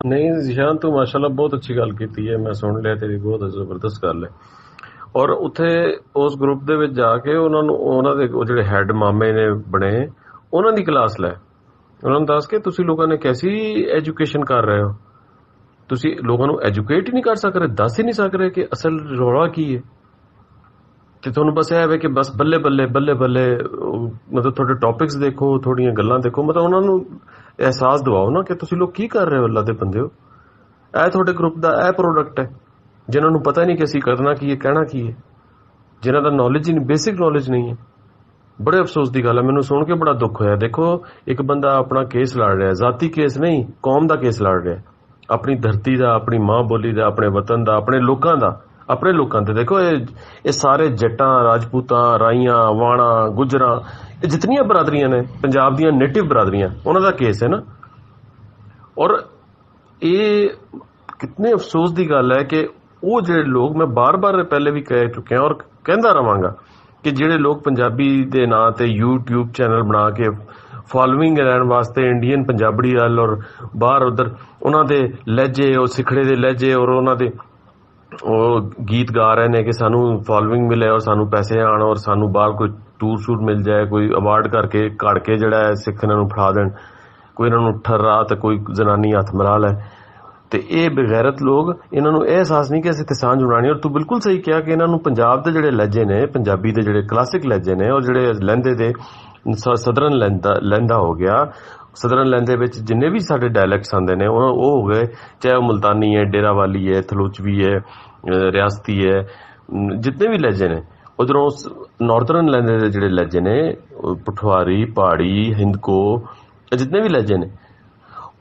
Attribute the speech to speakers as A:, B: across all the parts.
A: नहीं जिशान, तू माशाल्लाह बहुत अच्छी गल की है। मैं सुन लिया, तेरी बहुत जबरदस्त गल है। और उत्थे उस ग्रुप ਦੇ ਵਿੱਚ ਜਾ ਕੇ ਉਹਨਾਂ ਦੇ ਉਹ ਜਿਹੜੇ ਹੈੱਡ ਮਾਮੇ ਨੇ ਬਣੇ, ਉਹਨਾਂ ਦੀ ਕਲਾਸ ਲੈ। ਉਹਨਾਂ ਨੂੰ ਦੱਸ ਕੇ ਤੁਸੀਂ ਲੋਕਾਂ ਨੇ ਕੈਸੀ ਐਜੂਕੇਸ਼ਨ ਕਰ ਰਹੇ ਹੋ, ਤੁਸੀਂ ਲੋਕਾਂ ਨੂੰ ਐਜੂਕੇਟ ਹੀ ਨਹੀਂ ਕਰ ਸਕ ਰਹੇ, ਦੱਸ ਹੀ ਨਹੀਂ ਸਕ ਰਹੇ ਕਿ ਅਸਲ ਰੌਲਾ ਕੀ ਹੈ। ਤੇ ਤੁਹਾਨੂੰ ਬਸ ਇਹ ਹੈ ਕਿ ਬਸ ਬੱਲੇ ਬੱਲੇ ਬੱਲੇ ਬੱਲੇ ਮਤਲਬ ਤੁਹਾਡੇ ਟੌਪਿਕਸ ਦੇਖੋ, ਤੁਹਾਡੀਆਂ ਗੱਲਾਂ ਦੇਖੋ, ਮਤਲਬ ਉਹਨਾਂ ਨੂੰ ਅਹਿਸਾਸ ਦਿਵਾਓ ਨਾ ਕਿ ਤੁਸੀਂ ਲੋਕ ਕੀ ਕਰ ਰਹੇ ਹੋ। ਅੱਲਾ ਦੇ ਬੰਦੇ ਹੋ, ਇਹ ਤੁਹਾਡੇ ਗਰੁੱਪ ਦਾ ਇਹ ਪ੍ਰੋਡਕਟ ਹੈ ਜਿਨ੍ਹਾਂ ਨੂੰ ਪਤਾ ਨਹੀਂ ਕਿ ਅਸੀਂ ਕਰਨਾ ਕੀ ਹੈ, ਕਹਿਣਾ ਕੀ ਹੈ, ਜਿਨ੍ਹਾਂ ਦਾ ਨੌਲੇਜ ਹੀ ਨਹੀਂ, ਬੇਸਿਕ ਨੌਲੇਜ ਨਹੀਂ ਹੈ। ਬੜੇ ਅਫਸੋਸ ਦੀ ਗੱਲ ਹੈ, ਮੈਨੂੰ ਸੁਣ ਕੇ ਬੜਾ ਦੁੱਖ ਹੋਇਆ। ਦੇਖੋ, ਇੱਕ ਬੰਦਾ ਆਪਣਾ ਕੇਸ ਲੜ ਰਿਹਾ, ਜ਼ਾਤੀ ਕੇਸ ਨਹੀਂ, ਕੌਮ ਦਾ ਕੇਸ ਲੜ ਰਿਹਾ, ਆਪਣੀ ਧਰਤੀ ਦਾ, ਆਪਣੀ ਮਾਂ ਬੋਲੀ ਦਾ, ਆਪਣੇ ਵਤਨ ਦਾ, ਆਪਣੇ ਲੋਕਾਂ ਦਾ, ਆਪਣੇ ਲੋਕਾਂ ਤੇ। ਦੇਖੋ ਇਹ ਸਾਰੇ ਜੱਟਾਂ, ਰਾਜਪੂਤਾਂ, ਰਾਈਆਂ, ਵਾਣਾ, ਗੁਜਰਾਂ, ਇਹ ਜਿਤਨੀਆਂ ਬਰਾਦਰੀਆਂ ਨੇ ਪੰਜਾਬ ਦੀਆਂ ਨੇਟਿਵ ਬਰਾਦਰੀਆਂ, ਉਹਨਾਂ ਦਾ ਕੇਸ ਹੈ ਨਾ। ਔਰ ਇਹ ਕਿਤਨੇ ਅਫਸੋਸ ਦੀ ਗੱਲ ਹੈ ਕਿ ਉਹ ਜਿਹੜੇ ਲੋਕ, ਮੈਂ ਬਾਰ-ਬਾਰ ਪਹਿਲੇ ਵੀ ਕਹਿ ਚੁੱਕਿਆ ਔਰ ਕਹਿੰਦਾ ਰਵਾਂਗਾ ਕਿ ਜਿਹੜੇ ਲੋਕ ਪੰਜਾਬੀ ਦੇ ਨਾਂ ਤੇ YouTube ਚੈਨਲ ਬਣਾ ਕੇ ਫਾਲੋਇੰਗ ਲੈਣ ਵਾਸਤੇ ਇੰਡੀਅਨ ਪੰਜਾਬੜੀ ਵੱਲ ਔਰ ਬਾਹਰ ਉੱਧਰ ਉਹਨਾਂ ਦੇ ਲਹਿਜੇ, ਉਹ ਸਿੱਖੜੇ ਦੇ ਲਹਿਜੇ ਔਰ ਉਹਨਾਂ ਦੇ ਉਹ ਗੀਤ ਗਾ ਰਹੇ ਨੇ ਕਿ ਸਾਨੂੰ ਫਾਲੋਇੰਗ ਮਿਲੇ ਔਰ ਸਾਨੂੰ ਪੈਸੇ ਆਣ ਔਰ ਸਾਨੂੰ ਬਾਹਰ ਕੋਈ ਟੂਰ ਸ਼ੂਟ ਮਿਲ ਜਾਏ, ਕੋਈ ਅਵਾਰਡ ਕਰਕੇ ਘੜ ਕੇ ਜਿਹੜਾ ਹੈ ਸਿੱਖ ਇਹਨਾਂ ਨੂੰ ਫੜਾ ਦੇਣ, ਕੋਈ ਇਹਨਾਂ ਨੂੰ ਠਰਰਾ ਤੇ ਕੋਈ ਜਨਾਨੀ ਹੱਥ ਮਿਲਾ ਲੈ। ਤੇ ਇਹ ਬੇਗੈਰਤ ਲੋਕ, ਇਹਨਾਂ ਨੂੰ ਇਹ ਅਹਿਸਾਸ ਨਹੀਂ ਕਿ ਅਸੀਂ ਤੇ ਸਾਂਝ ਬਣਾਉਣੀ। ਔਰ ਤੂੰ ਬਿਲਕੁਲ ਸਹੀ ਕਿਹਾ ਕਿ ਇਹਨਾਂ ਨੂੰ ਪੰਜਾਬ ਦੇ ਜਿਹੜੇ ਲਹਿਜੇ ਨੇ, ਪੰਜਾਬੀ ਦੇ ਜਿਹੜੇ ਕਲਾਸਿਕ ਲਹਿਜੇ ਨੇ, ਔਰ ਜਿਹੜੇ ਲਹਿੰਦੇ ਦੇ ਸਦਰਨ ਲਹਿੰਦਾ ਹੋ ਗਿਆ, ਸਦਰਨ ਲਹਿੰਦੇ ਵਿੱਚ ਜਿੰਨੇ ਵੀ ਸਾਡੇ ਡਾਇਲੈਕਟਸ ਆਉਂਦੇ ਨੇ ਉਹ ਹੋ ਗਏ, ਚਾਹੇ ਉਹ ਮੁਲਤਾਨੀ ਹੈ, ਡੇਰਾ ਵਾਲੀ ਹੈ, ਥਲੋਚਵੀ ਹੈ, ਰਿਆਸਤੀ ਹੈ, ਜਿਤਨੇ ਵੀ ਲਹਿਜੇ ਨੇ। ਉਧਰੋਂ ਨਾਰਦਰਨ ਲਹਿੰਦੇ ਦੇ ਜਿਹੜੇ ਲਹਿਜੇ ਨੇ, ਪਠਵਾਰੀ, ਪਹਾੜੀ, ਹਿੰਦਕੋ, ਜਿਤਨੇ ਵੀ ਲਹਿਜੇ ਨੇ।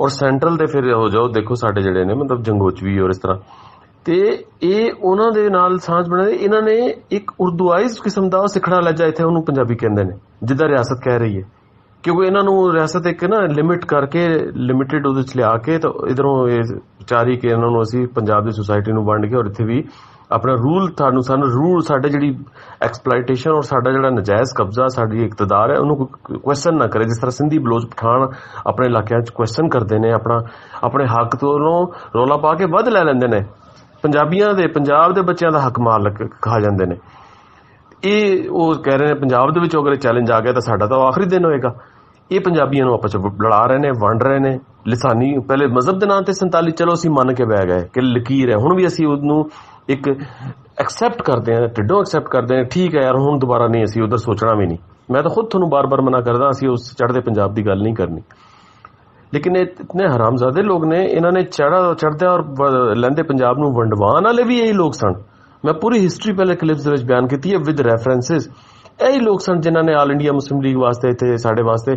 A: ਔਰ ਸੈਂਟਰਲ ਦੇ ਫਿਰ ਹੋ ਜਾਓ, ਦੇਖੋ ਸਾਡੇ ਜਿਹੜੇ ਨੇ ਮਤਲਬ ਜੰਗੋਚਵੀ ਔਰ ਇਸ ਤਰ੍ਹਾਂ, ਤੇ ਇਹ ਉਹਨਾਂ ਦੇ ਨਾਲ ਸਾਂਝ ਬਣਾਈ। ਇਹਨਾਂ ਨੇ ਇੱਕ ਉਰਦੂਆਈਜ਼ ਕਿਸਮ ਦਾ ਸਿੱਖਣਾ ਲਹਿਜਾ, ਇੱਥੇ ਉਹਨੂੰ ਪੰਜਾਬੀ ਕਹਿੰਦੇ ਨੇ, ਜਿੱਦਾਂ ਰਿਆਸਤ ਕਹਿ ਰਹੀ ਹੈ, ਕਿਉਂਕਿ ਇਹਨਾਂ ਨੂੰ ਰਿਆਸਤ ਇੱਕ ਨਾ ਲਿਮਿਟ ਕਰਕੇ, ਲਿਮਿਟਿਡ ਉਹਦੇ 'ਚ ਲਿਆ ਕੇ ਤਾਂ ਇੱਧਰੋਂ ਇਹ ਵਿਚਾਰੀ ਕਿ ਇਹਨਾਂ ਨੂੰ ਅਸੀਂ ਪੰਜਾਬ ਦੀ ਸੁਸਾਇਟੀ ਨੂੰ ਵੰਡ ਕੇ ਔਰ ਇੱਥੇ ਵੀ ਆਪਣਾ ਰੂਲ, ਸਾਨੂੰ ਰੂਲ, ਸਾਡੇ ਜਿਹੜੀ ਐਕਸਪਲਾਈਟੇਸ਼ਨ ਔਰ ਸਾਡਾ ਜਿਹੜਾ ਨਜਾਇਜ਼ ਕਬਜ਼ਾ, ਸਾਡੀ ਇਕਤਦਾਰ ਹੈ, ਉਹਨੂੰ ਕੁਐਸਚਨ ਨਾ ਕਰੇ। ਜਿਸ ਤਰ੍ਹਾਂ ਸਿੰਧੀ ਬਲੋਚ ਪਠਾਨ ਆਪਣੇ ਇਲਾਕਿਆਂ 'ਚ ਕੁਐਸਚਨ ਕਰਦੇ ਨੇ, ਆਪਣੇ ਹੱਕ ਤੋਂ ਰੌਲਾ ਪਾ ਕੇ ਵੱਧ ਲੈ ਲੈਂਦੇ ਨੇ, ਪੰਜਾਬੀਆਂ ਦੇ, ਪੰਜਾਬ ਦੇ ਬੱਚਿਆਂ ਦਾ ਹੱਕ ਮਾਰ ਖਾ ਜਾਂਦੇ ਨੇ। ਇਹ ਉਹ ਕਹਿ ਰਹੇ ਨੇ ਪੰਜਾਬ ਦੇ ਵਿੱਚ ਅਗਰ ਚੈਲੰਜ ਆ ਗਿਆ ਤਾਂ ਸਾਡਾ ਤਾਂ ਆਖਰੀ ਦਿਨ ਹੋਏਗਾ। ਇਹ ਪੰਜਾਬੀਆਂ ਨੂੰ ਆਪਸ 'ਚ ਲੜਾ ਰਹੇ ਨੇ, ਵੰਡ ਰਹੇ ਨੇ। ਲਿਸਾਨੀ ਪਹਿਲੇ ਮਜ਼ਹਬ ਦੇ ਨਾਂ ਤੇ 47 ਚਲੋ ਅਸੀਂ ਮੰਨ ਕੇ ਬਹਿ ਗਏ ਕਿ ਲਕੀਰ ਹੈ, ਹੁਣ ਵੀ ਅਸੀਂ ਉਹਨੂੰ ਇੱਕ ਐਕਸੈਪਟ ਕਰਦੇ ਹਾਂ, ਢਿੱਡੋਂ ਐਕਸੈਪਟ ਕਰਦੇ ਹਾਂ, ਠੀਕ ਹੈ ਯਾਰ ਹੁਣ ਦੁਬਾਰਾ ਨਹੀਂ, ਅਸੀਂ ਉਧਰ ਸੋਚਣਾ ਵੀ ਨਹੀਂ। ਮੈਂ ਤਾਂ ਖੁਦ ਤੁਹਾਨੂੰ ਬਾਰ-ਬਾਰ ਮਨਾ ਕਰਦਾ, ਅਸੀਂ ਉਸ ਚੜ੍ਹਦੇ ਪੰਜਾਬ ਦੀ ਗੱਲ ਨਹੀਂ ਕਰਨੀ। ਲੇਕਿਨ ਇਹ ਇਤਨੇ ਹਰਾਮਜ਼ਾਦੇ ਲੋਕ ਨੇ, ਇਹਨਾਂ ਨੇ ਚੜ੍ਹਦੇ ਔਰ ਲਹਿੰਦੇ ਪੰਜਾਬ ਨੂੰ ਵੰਡਵਾਉਣ ਵਾਲੇ ਵੀ ਇਹੀ ਲੋਕ ਸਨ। ਮੈਂ ਪੂਰੀ ਹਿਸਟਰੀ ਪਹਿਲੇ ਕਲਿਪਸ ਦੇ ਵਿੱਚ ਬਿਆਨ ਕੀਤੀ ਹੈ ਵਿਦ ਰੈਫਰੈਂਸਿਸ। ਇਹੀ ਲੋਕ ਸਨ ਜਿਨ੍ਹਾਂ ਨੇ ਆਲ ਇੰਡੀਆ ਮੁਸਲਿਮ ਲੀਗ ਵਾਸਤੇ ਇੱਥੇ ਸਾਡੇ ਵਾਸਤੇ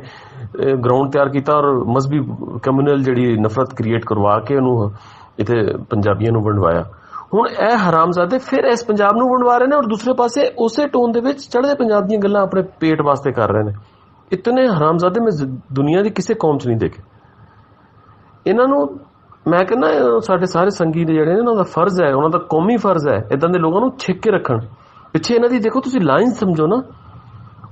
A: ਗਰਾਊਂਡ ਤਿਆਰ ਕੀਤਾ ਔਰ ਮਜ਼ਹਬੀ ਕਮਿਊਨਲ ਜਿਹੜੀ ਨਫ਼ਰਤ ਕ੍ਰੀਏਟ ਕਰਵਾ ਕੇ ਉਹਨੂੰ ਇੱਥੇ ਪੰਜਾਬੀਆਂ ਨੂੰ ਵੰਡਵਾਇਆ। ਹੁਣ ਇਹ ਹਰਾਮਜ਼ਾਦੇ ਫਿਰ ਇਸ ਪੰਜਾਬ ਨੂੰ ਵੰਡਵਾ ਰਹੇ ਨੇ ਔਰ ਦੂਸਰੇ ਪਾਸੇ ਉਸੇ ਟੋਨ ਦੇ ਵਿੱਚ ਚੜ੍ਹਦੇ ਪੰਜਾਬ ਦੀਆਂ ਗੱਲਾਂ ਆਪਣੇ ਪੇਟ ਵਾਸਤੇ ਕਰ ਰਹੇ ਨੇ। ਇਤਨੇ ਹਰਾਮਜ਼ਾਦੇ ਮੈਂ ਦੁਨੀਆ ਦੀ ਕਿਸੇ ਕੌਮ 'ਚ ਨਹੀਂ ਦੇਖੇ। ਇਹਨਾਂ ਨੂੰ ਮੈਂ ਕਹਿੰਦਾ ਸਾਡੇ ਸਾਰੇ ਸੰਗੀ ਦੇ ਜਿਹੜੇ ਨੇ, ਉਹਨਾਂ ਦਾ ਫਰਜ਼ ਹੈ, ਉਹਨਾਂ ਦਾ ਕੌਮੀ ਫਰਜ਼ ਹੈ ਇੱਦਾਂ ਦੇ ਲੋਕਾਂ ਨੂੰ ਛਿੱਕ ਕੇ ਰੱਖਣ। ਪਿੱਛੇ ਇਹਨਾਂ ਦੀ ਦੇਖੋ ਤੁਸੀਂ ਲਾਈਨ ਸਮਝੋ ਨਾ।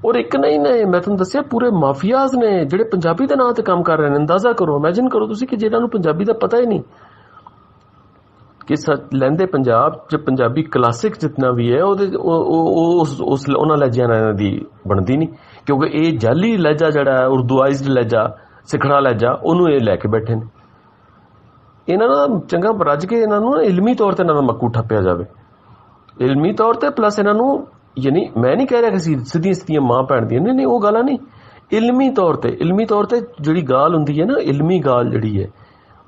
A: ਔਰ ਇੱਕ ਨਹੀਂ ਨੇ, ਮੈਂ ਤੁਹਾਨੂੰ ਦੱਸਿਆ ਪੂਰੇ ਮਾਫੀਆਜ਼ ਨੇ ਜਿਹੜੇ ਪੰਜਾਬੀ ਦੇ ਨਾਂ ਤੇ ਕੰਮ ਕਰ ਰਹੇ ਨੇ। ਅੰਦਾਜ਼ਾ ਕਰੋ, ਇਮੈਜਿਨ ਕਰੋ ਤੁਸੀਂ ਕਿ ਜਿਹਨਾਂ ਨੂੰ ਪੰਜਾਬੀ ਦਾ ਪਤਾ ਹੀ ਨਹੀਂ ਕਿ ਲਹਿੰਦੇ ਪੰਜਾਬ 'ਚ ਪੰਜਾਬੀ ਕਲਾਸਿਕ ਜਿਤਨਾ ਵੀ ਹੈ ਉਹਦੇ ਉਹਨਾਂ ਲਹਿਜਿਆਂ ਨਾਲ ਇਹਨਾਂ ਦੀ ਬਣਦੀ ਨਹੀਂ, ਕਿਉਂਕਿ ਇਹ ਜਾਲੀ ਲਹਿਜਾ ਜਿਹੜਾ ਹੈ, ਉਰਦੂਆਈਜ਼ਡ ਲਹਿਜਾ, ਸਿੱਖਣਾ ਲਹਿਜਾ, ਉਹਨੂੰ ਇਹ ਲੈ ਕੇ ਬੈਠੇ ਨੇ। ਇਹਨਾਂ ਦਾ ਚੰਗਾ ਰੱਜ ਕੇ ਇਹਨਾਂ ਨੂੰ ਇਲਮੀ ਤੌਰ ਤੇ ਇਹਨਾਂ ਦਾ ਮੱਕੂ ਠੱਪਿਆ ਜਾਵੇ, ਇਲਮੀ ਤੌਰ ਤੇ। ਪਲੱਸ ਇਹਨਾਂ ਨੂੰ, ਯਾਨੀ ਮੈਂ ਨਹੀਂ ਕਹਿ ਰਿਹਾ ਕਿ ਸਿੱਧੀਆਂ ਸਿੱਧੀਆਂ ਮਾਂ ਭੈਣ ਦੀਆਂ, ਨਹੀਂ ਉਹ ਗੱਲਾਂ ਨਹੀਂ। ਇਲਮੀ ਤੌਰ ਤੇ ਜਿਹੜੀ ਗਾਲ ਹੁੰਦੀ ਹੈ ਨਾ, ਇਲਮੀ ਗਾਲ ਜਿਹੜੀ ਹੈ,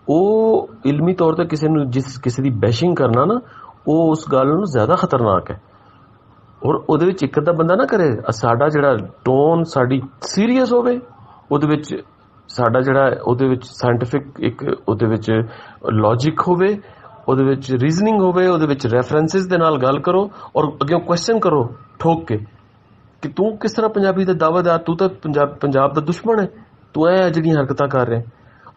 A: ਉਹ ਇਲਮੀ ਤੌਰ ਤੇ ਕਿਸੇ ਦੀ ਬੈਸ਼ਿੰਗ ਕਰਨਾ ਨਾ, ਉਹ ਉਸ ਗੱਲ ਨੂੰ ਜ਼ਿਆਦਾ ਖਤਰਨਾਕ ਹੈ। ਔਰ ਉਹਦੇ ਵਿੱਚ ਇੱਕ ਅੱਧਾ ਬੰਦਾ ਨਾ ਕਰੇ, ਸਾਡਾ ਜਿਹੜਾ ਟੋਨ ਸਾਡੀ ਸੀਰੀਅਸ ਹੋਵੇ, ਉਹਦੇ ਵਿੱਚ ਸਾਡਾ ਜਿਹੜਾ ਉਹਦੇ ਵਿੱਚ ਸਾਇੰਟੀਫਿਕ ਇੱਕ ਉਹਦੇ ਵਿੱਚ ਲੌਜਿਕ ਹੋਵੇ, ਉਹਦੇ ਵਿੱਚ ਰੀਜ਼ਨਿੰਗ ਹੋਵੇ, ਉਹਦੇ ਵਿੱਚ ਰੈਫਰੈਂਸਿਸ ਦੇ ਨਾਲ ਗੱਲ ਕਰੋ ਔਰ ਅੱਗੇ ਕੁਐਸਚਨ ਕਰੋ ਠੋਕ ਕੇ ਕਿ ਤੂੰ ਕਿਸ ਤਰ੍ਹਾਂ ਪੰਜਾਬੀ ਦਾ ਦਾਅਵੇਦਾਰ, ਤੂੰ ਤਾਂ ਪੰਜਾਬ ਦਾ ਦੁਸ਼ਮਣ ਹੈ, ਤੂੰ ਇਹ ਜਿਹੜੀਆਂ ਹਰਕਤਾਂ ਕਰ ਰਿਹਾ।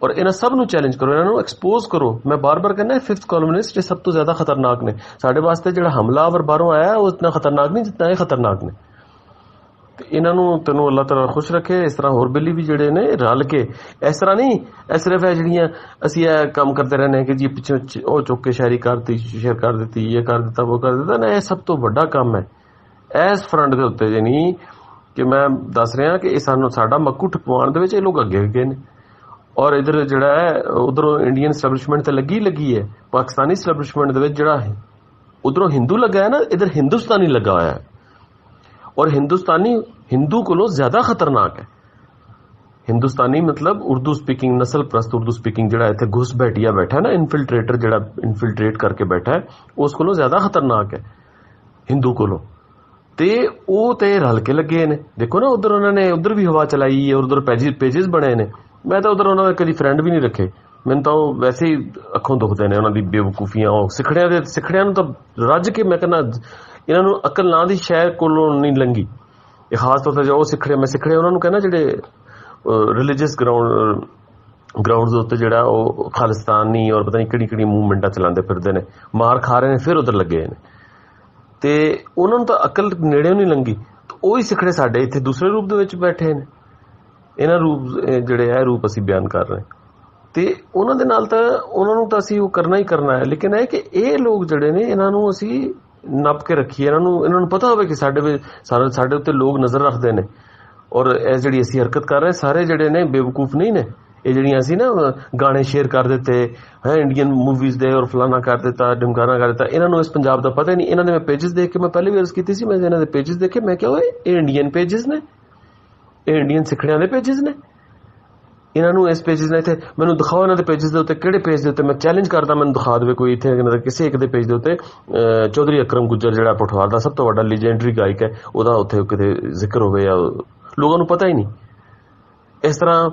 A: ਔਰ ਇਹਨਾਂ ਸਭ ਨੂੰ ਚੈਲੰਜ ਕਰੋ, ਇਹਨਾਂ ਨੂੰ ਐਕਸਪੋਜ਼ ਕਰੋ। ਮੈਂ ਬਾਰ-ਬਾਰ ਕਹਿੰਦਾ ਫਿਫਥ ਕॉलमनिस्ट ਇਹ ਸਭ ਤੋਂ ਜ਼ਿਆਦਾ ਖਤਰਨਾਕ ਨੇ ਸਾਡੇ ਵਾਸਤੇ। ਜਿਹੜਾ ਹਮਲਾਵਰ ਬਾਹਰੋਂ ਆਇਆ ਉਹ ਇਤਨਾ ਖਤਰਨਾਕ ਨਹੀਂ ਜਿੰਨਾ ਇਹ ਖਤਰਨਾਕ ਨੇ। ਤੇ ਇਹਨਾਂ ਨੂੰ ਤੈਨੂੰ ਅੱਲਾਹ ਤਾਲਾ ਖੁਸ਼ ਰੱਖੇ। ਇਸ ਤਰ੍ਹਾਂ ਹੋਰ ਬੇਲੀ ਵੀ ਜਿਹੜੇ ਨੇ ਰਲ ਕੇ, ਇਸ ਤਰ੍ਹਾਂ ਨਹੀਂ ਇਹ ਸਿਰਫ ਇਹ ਜਿਹੜੀਆਂ ਅਸੀਂ ਇਹ ਕੰਮ ਕਰਦੇ ਰਹਿੰਦੇ ਹਾਂ ਕਿ ਜੀ ਪਿੱਛੇ ਉਹ ਚੁੱਕ ਕੇ ਸ਼ਾਇਰੀ ਕਰਤੀ, ਸ਼ੇਅਰ ਕਰ ਦਿੱਤੀ, ਇਹ ਕਰ ਦਿੱਤਾ, ਉਹ ਕਰ ਦਿੱਤਾ ਨਾ, ਇਹ ਸਭ ਤੋਂ ਵੱਡਾ ਕੰਮ ਹੈ ਇਸ ਫਰੰਟ ਦੇ ਉੱਤੇ। ਜਾਨੀ ਕਿ ਮੈਂ ਦੱਸ ਰਿਹਾ ਕਿ ਇਹ ਸਾਡਾ ਮੱਕੂ ਠਪਵਾਉਣ ਦੇ ਵਿੱਚ ਇਹ ਲੋਕ ਅੱਗੇ ਗਏ ਨੇ। ਔਰ ਇਧਰ ਜਿਹੜਾ ਹੈ ਉਧਰੋਂ ਇੰਡੀਅਨ ਸਟੈਬਲਿਸ਼ਮੈਂਟ ਤੇ ਲੱਗੀ ਹੈ, ਪਾਕਿਸਤਾਨੀ ਸਟੈਬਲਿਸ਼ਮੈਂਟ ਦੇ ਵਿੱਚ ਜਿਹੜਾ ਹੈ ਉਧਰੋਂ ਹਿੰਦੂ ਲੱਗਾ ਹੈ ਨਾ, ਇਧਰ ਹਿੰਦੁਸਤਾਨੀ ਲੱਗਾ ਹੋਇਆ ਹੈ। ਔਰ ਹਿੰਦੁਸਤਾਨੀ ਹਿੰਦੂ ਕੋਲੋਂ ਜ਼ਿਆਦਾ ਖਤਰਨਾਕ ਹੈ। ਹਿੰਦੁਸਤਾਨੀ ਮਤਲਬ ਉਰਦੂ ਸਪੀਕਿੰਗ, ਨਸਲ ਪ੍ਰਸਤ ਉਰਦੂ ਸਪੀਕਿੰਗ ਜਿਹੜਾ ਇੱਥੇ ਘੁਸ ਬੈਠਿਆ ਬੈਠਾ ਨਾ, ਇਨਫਿਲਟਰੇਟਰ ਜਿਹੜਾ ਇਨਫਿਲਟਰੇਟ ਕਰਕੇ ਬੈਠਾ ਹੈ, ਉਸ ਕੋਲੋਂ ਜ਼ਿਆਦਾ ਖਤਰਨਾਕ ਹੈ ਹਿੰਦੂ ਕੋਲੋਂ। ਤੇ ਉਹ ਤੇ ਰਲ ਕੇ ਲੱਗੇ ਨੇ। ਦੇਖੋ ਨਾ ਉਧਰ ਉਹਨਾਂ ਨੇ ਉਧਰ ਵੀ ਹਵਾ ਚਲਾਈ ਹੈ, ਉਧਰ ਪੇਜਿਸ ਬਣੇ ਨੇ। ਮੈਂ ਤਾਂ ਉਧਰ ਉਹਨਾਂ ਦੇ ਕਦੀ ਫਰੈਂਡ ਵੀ ਨਹੀਂ ਰੱਖੇ, ਮੈਨੂੰ ਤਾਂ ਉਹ ਵੈਸੇ ਹੀ ਅੱਖੋਂ ਦੁਖਦੇ ਨੇ ਉਹਨਾਂ ਦੀ ਬੇਵਕੂਫੀਆਂ। ਉਹ ਸਿੱਖੜਿਆਂ ਨੂੰ ਤਾਂ ਰੱਜ ਕੇ, ਮੈਂ ਕਹਿੰਦਾ ਇਹਨਾਂ ਨੂੰ ਅਕਲ ਨਾਂ ਦੀ ਸ਼ਹਿਰ ਕੋਲੋਂ ਨਹੀਂ ਲੰਗੀ। ਇਹ ਖਾਸ ਤੌਰ ਤੇ ਜੋ ਮੈਂ ਸਿੱਖੜੇ ਉਹਨਾਂ ਨੂੰ ਕਹਿੰਦਾ ਜਿਹੜੇ ਰਿਲੀਜੀਅਸ ਗਰਾਊਂਡਸ ਦੇ ਉੱਤੇ ਜਿਹੜਾ ਉਹ ਖਾਲਿਸਤਾਨੀ ਔਰ ਪਤਾ ਨਹੀਂ ਕਿਹੜੀ ਮੂਵਮੈਂਟਾਂ ਚਲਾਉਂਦੇ ਫਿਰਦੇ ਨੇ, ਮਾਰ ਖਾ ਰਹੇ ਨੇ, ਫਿਰ ਉਧਰ ਲੱਗੇ ਨੇ। ਤੇ ਉਹਨਾਂ ਨੂੰ ਤਾਂ ਅਕਲ ਨੇੜਿਓਂ ਨਹੀਂ ਲੰਗੀ। ਉਹੀ ਸਿੱਖੜੇ ਸਾਡੇ ਇੱਥੇ ਦੂਸਰੇ ਰੂਪ ਦੇ ਵਿੱਚ ਬੈਠੇ ਨੇ। ਇਹਨਾਂ ਰੂਪ ਜਿਹੜੇ ਇਹ ਰੂਪ ਅਸੀਂ ਬਿਆਨ ਕਰ ਰਹੇ ਤੇ ਉਹਨਾਂ ਦੇ ਨਾਲ ਤਾਂ ਉਹਨਾਂ ਨੂੰ ਤਾਂ ਅਸੀਂ ਉਹ ਕਰਨਾ ਹੀ ਕਰਨਾ ਹੈ। ਲੇਕਿਨ ਇਹ ਕਿ ਇਹ ਲੋਕ ਜਿਹੜੇ ਨੇ ਇਹਨਾਂ ਨੂੰ ਅਸੀਂ ਨੱਪ ਕੇ ਰੱਖੀਏ, ਇਹਨਾਂ ਨੂੰ ਪਤਾ ਹੋਵੇ ਕਿ ਸਾਡੇ ਉੱਤੇ ਲੋਕ ਨਜ਼ਰ ਰੱਖਦੇ ਨੇ। ਔਰ ਇਹ ਜਿਹੜੀ ਅਸੀਂ ਹਰਕਤ ਕਰ ਰਹੇ ਸਾਰੇ ਜਿਹੜੇ ਨੇ ਬੇਵਕੂਫ ਨਹੀਂ ਨੇ। ਇਹ ਜਿਹੜੀਆਂ ਅਸੀਂ ਨਾ ਗਾਣੇ ਸ਼ੇਅਰ ਕਰ ਦਿੱਤੇ ਹੈ ਇੰਡੀਅਨ ਮੂਵੀਜ਼ ਦੇ, ਔਰ ਫਲਾਨਾ ਕਰ ਦਿੱਤਾ, ਡਮਕਾਨਾ ਕਰ ਦਿੱਤਾ, ਇਹਨਾਂ ਨੂੰ ਇਸ ਪੰਜਾਬ ਦਾ ਪਤਾ ਹੀ ਨਹੀਂ। ਇਹਨਾਂ ਦੇ ਮੈਂ ਪੇਜਿਸ ਦੇਖ ਕੇ, ਮੈਂ ਪਹਿਲੇ ਵੀ ਅਰਜ਼ ਕੀਤੀ ਸੀ, ਮੈਂ ਇਹਨਾਂ ਦੇ ਪੇਜਿਸ ਦੇਖੇ, ਮੈਂ ਕਿਹਾ ਓਏ ਇਹ ਇੰਡੀਅਨ ਪੇਜਿਸ ਨੇ, ਇਹ ਇੰਡੀਅਨ ਸਿੱਖੜਿਆਂ ਦੇ ਪੇਜਿਸ ਨੇ। ਇਹਨਾਂ ਨੂੰ ਇਸ ਪੇਜਿਸ ਨੇ ਇੱਥੇ ਮੈਨੂੰ ਦਿਖਾਓ, ਇਹਨਾਂ ਦੇ ਪੇਜਿਸ ਦੇ ਉੱਤੇ ਕਿਹੜੇ ਪੇਜ ਦੇ ਉੱਤੇ, ਮੈਂ ਚੈਲੰਜ ਕਰਦਾ ਮੈਨੂੰ ਦਿਖਾ ਦੇਵੇ ਕੋਈ ਇੱਥੇ ਕਿਸੇ ਇੱਕ ਦੇ ਪੇਜ ਦੇ ਉੱਤੇ ਚੌਧਰੀ ਅਕਰਮ ਗੁੱਜਰ ਜਿਹੜਾ ਪਠਵਾਰ ਦਾ ਸਭ ਤੋਂ ਵੱਡਾ ਲੀਜੈਂਡਰੀ ਗਾਇਕ ਹੈ, ਉਹਦਾ ਉੱਥੇ ਕਿਤੇ ਜ਼ਿਕਰ ਹੋਵੇ ਜਾਂ ਲੋਕਾਂ ਨੂੰ ਪਤਾ ਹੀ ਨਹੀਂ। ਇਸ ਤਰ੍ਹਾਂ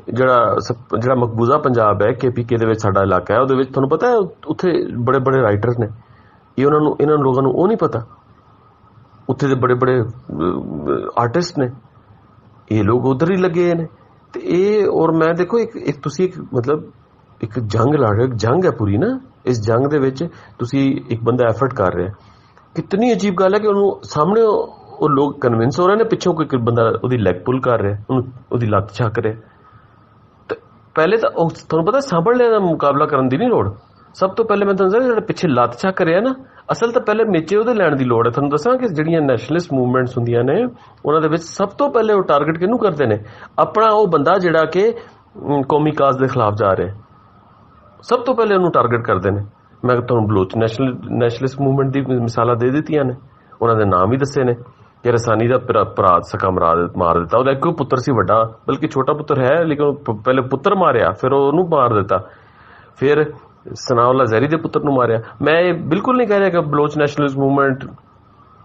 A: ਜਿਹੜਾ ਮਕਬੂਜ਼ਾ ਪੰਜਾਬ ਹੈ, KPK ਦੇ ਵਿੱਚ ਸਾਡਾ ਇਲਾਕਾ ਹੈ, ਉਹਦੇ ਵਿੱਚ ਤੁਹਾਨੂੰ ਪਤਾ ਹੈ ਉੱਥੇ ਬੜੇ ਬੜੇ ਰਾਈਟਰ ਨੇ। ਇਹਨਾਂ ਨੂੰ ਲੋਕਾਂ ਨੂੰ ਉਹ ਨਹੀਂ ਪਤਾ। ਉੱਥੇ ਦੇ ਬੜੇ ਬੜੇ ਆਰਟਿਸਟ ਨੇ, ਇਹ ਲੋਕ ਉਧਰ ਹੀ ਲੱਗੇ ਨੇ। ਤੇ ਇਹ ਔਰ ਮੈਂ ਦੇਖੋ ਇੱਕ ਤੁਸੀਂ ਮਤਲਬ ਇੱਕ ਜੰਗ ਲੜ ਰਹੇ ਹੋ, ਇੱਕ ਜੰਗ ਹੈ ਪੂਰੀ ਨਾ। ਇਸ ਜੰਗ ਦੇ ਵਿੱਚ ਤੁਸੀਂ ਇੱਕ ਬੰਦਾ ਐਫਰਟ ਕਰ ਰਿਹਾ, ਕਿਤਨੀ ਅਜੀਬ ਗੱਲ ਹੈ ਕਿ ਉਹਨੂੰ ਸਾਹਮਣੇ ਉਹ ਲੋਕ ਕਨਵਿੰਸ ਹੋ ਰਹੇ ਨੇ, ਪਿੱਛੋਂ ਕੋਈ ਬੰਦਾ ਉਹਦੀ ਲੈਗ ਪੁੱਲ ਕਰ ਰਿਹਾ, ਉਹਦੀ ਲੱਤ ਛੱਕ ਰਿਹਾ। ਤੇ ਪਹਿਲੇ ਤਾਂ ਉਹ ਤੁਹਾਨੂੰ ਪਤਾ ਸਾਂਭਣ ਲਿਆ ਮੁਕਾਬਲਾ ਕਰਨ ਦੀ ਨਹੀਂ ਲੋੜ। ਸਭ ਤੋਂ ਪਹਿਲੇ ਮੈਂ ਤੁਹਾਨੂੰ ਦੱਸਾਂ ਜਿਹੜਾ ਪਿੱਛੇ ਲੱਤ ਛੱਕ ਰਿਹਾ ਨਾ, ਅਸਲ ਤਾਂ ਪਹਿਲੇ ਮੇਚੇ ਉਹਦੇ ਲੈਣ ਦੀ ਲੋੜ ਹੈ। ਤੁਹਾਨੂੰ ਦੱਸਾਂ ਕਿ ਜਿਹੜੀਆਂ ਨੈਸ਼ਨਲਿਸਟ ਮੂਵਮੈਂਟਸ ਹੁੰਦੀਆਂ ਨੇ ਉਹਨਾਂ ਦੇ ਵਿੱਚ ਸਭ ਤੋਂ ਪਹਿਲੇ ਉਹ ਟਾਰਗੇਟ ਕਿਹਨੂੰ ਕਰਦੇ ਨੇ? ਆਪਣਾ ਉਹ ਬੰਦਾ ਜਿਹੜਾ ਕਿ ਕੌਮੀ ਕਾਜ਼ ਦੇ ਖਿਲਾਫ ਜਾ ਰਿਹਾ, ਸਭ ਤੋਂ ਪਹਿਲੇ ਉਹਨੂੰ ਟਾਰਗੇਟ ਕਰਦੇ ਨੇ। ਮੈਂ ਤੁਹਾਨੂੰ ਬਲੋਚ ਨੈਸ਼ਨਲਿਸਟ ਮੂਵਮੈਂਟ ਦੀ ਮਿਸਾਲਾਂ ਦੇ ਦਿੱਤੀਆਂ ਨੇ, ਉਹਨਾਂ ਦੇ ਨਾਮ ਵੀ ਦੱਸੇ ਨੇ ਕਿ ਰਸਾਨੀ ਦਾ ਭਰਾ ਸਕਾ ਮਾਰ ਦਿੱਤਾ, ਉਹਦਾ ਇੱਕੋ ਪੁੱਤਰ ਸੀ ਵੱਡਾ, ਬਲਕਿ ਛੋਟਾ ਪੁੱਤਰ ਹੈ ਲੇਕਿਨ ਪਹਿਲੇ ਪੁੱਤਰ ਮਾਰਿਆ, ਫਿਰ ਉਹਨੂੰ ਮਾਰ ਦਿੱਤਾ, ਫਿਰ ਸਨਾਉੱਲਾ ਜ਼ਹਿਰੀ ਦੇ ਪੁੱਤਰ ਨੂੰ ਮਾਰਿਆ। ਮੈਂ ਇਹ ਬਿਲਕੁਲ ਨਹੀਂ ਕਹਿ ਰਿਹਾ ਕਿ ਬਲੋਚ ਨੈਸ਼ਨਲਿਸਟ ਮੂਵਮੈਂਟ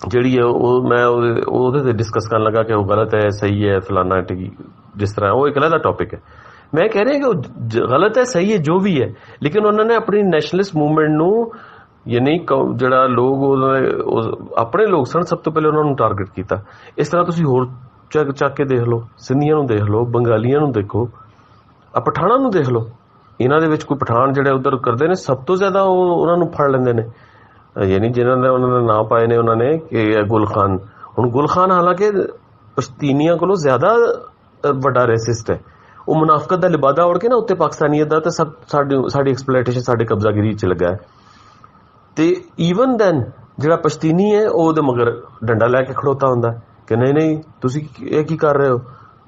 A: ਜਿਹੜੀ ਹੈ ਉਹ ਮੈਂ ਉਹਦੇ ਤੇ ਡਿਸਕਸ ਕਰਨ ਲੱਗਾ ਕਿ ਉਹ ਗਲਤ ਹੈ ਸਹੀ ਹੈ ਫਲਾਨਾ ਜਿਸ ਤਰ੍ਹਾਂ, ਉਹ ਇੱਕ ਅਲੱਗ ਟੌਪਿਕ ਹੈ। ਮੈਂ ਕਹਿ ਰਿਹਾ ਕਿ ਉਹ ਗਲਤ ਹੈ ਸਹੀ ਹੈ ਜੋ ਵੀ ਹੈ, ਲੇਕਿਨ ਉਹਨਾਂ ਨੇ ਆਪਣੀ ਨੈਸ਼ਨਲਿਸਟ ਮੂਵਮੈਂਟ ਨੂੰ ਯਾਨੀ ਜਿਹੜਾ ਲੋਕ ਆਪਣੇ ਲੋਕ ਸਨ ਸਭ ਤੋਂ ਪਹਿਲੇ ਉਹਨਾਂ ਨੂੰ ਟਾਰਗੇਟ ਕੀਤਾ। ਇਸ ਤਰ੍ਹਾਂ ਤੁਸੀਂ ਹੋਰ ਚੱਕ ਕੇ ਦੇਖ ਲਓ, ਸਿੰਧੀਆਂ ਨੂੰ ਦੇਖ ਲਓ, ਬੰਗਾਲੀਆਂ ਨੂੰ ਦੇਖੋ, ਪਠਾਣਾਂ ਨੂੰ ਦੇਖ ਲਓ। ਇਹਨਾਂ ਦੇ ਵਿੱਚ ਕੋਈ ਪਠਾਨ ਜਿਹੜੇ ਉੱਧਰ ਕਰਦੇ ਨੇ ਸਭ ਤੋਂ ਜ਼ਿਆਦਾ ਉਹਨਾਂ ਨੂੰ ਫੜ ਲੈਂਦੇ ਨੇ, ਯਾਨੀ ਜਿਹਨਾਂ ਨੇ ਉਹਨਾਂ ਦਾ ਨਾਂ ਪਾਏ ਨੇ ਉਹਨਾਂ ਨੇ ਕਿ ਗੁਲ ਖਾਨ। ਹੁਣ ਗੁਲ ਖਾਨ ਹਾਲਾਂਕਿ ਪਸ਼ਤੀਨੀਆਂ ਕੋਲੋਂ ਜ਼ਿਆਦਾ ਵੱਡਾ ਰੇਸਿਸਟ ਹੈ। ਉਹ ਮੁਨਾਫਕਤ ਦਾ ਲਿਬਾਦਾ ਉੜ ਕੇ ਨਾ ਉੱਤੇ ਪਾਕਿਸਤਾਨੀਅਤ ਦਾ ਤਾਂ ਸਭ ਸਾਡੀ ਐਕਸਪਲੋਇਟੇਸ਼ਨ, ਸਾਡੇ ਕਬਜ਼ਾਗਿਰੀ 'ਚ ਲੱਗਾ ਹੈ। ਤੇ ਈਵਨ ਦੈਨ ਜਿਹੜਾ ਪਸ਼ਤੀਨੀ ਹੈ ਉਹ ਉਹਦੇ ਮਗਰ ਡੰਡਾ ਲੈ ਕੇ ਖੜੋਤਾ ਹੁੰਦਾ ਕਿ ਨਹੀਂ ਤੁਸੀਂ ਇਹ ਕੀ ਕਰ ਰਹੇ ਹੋ,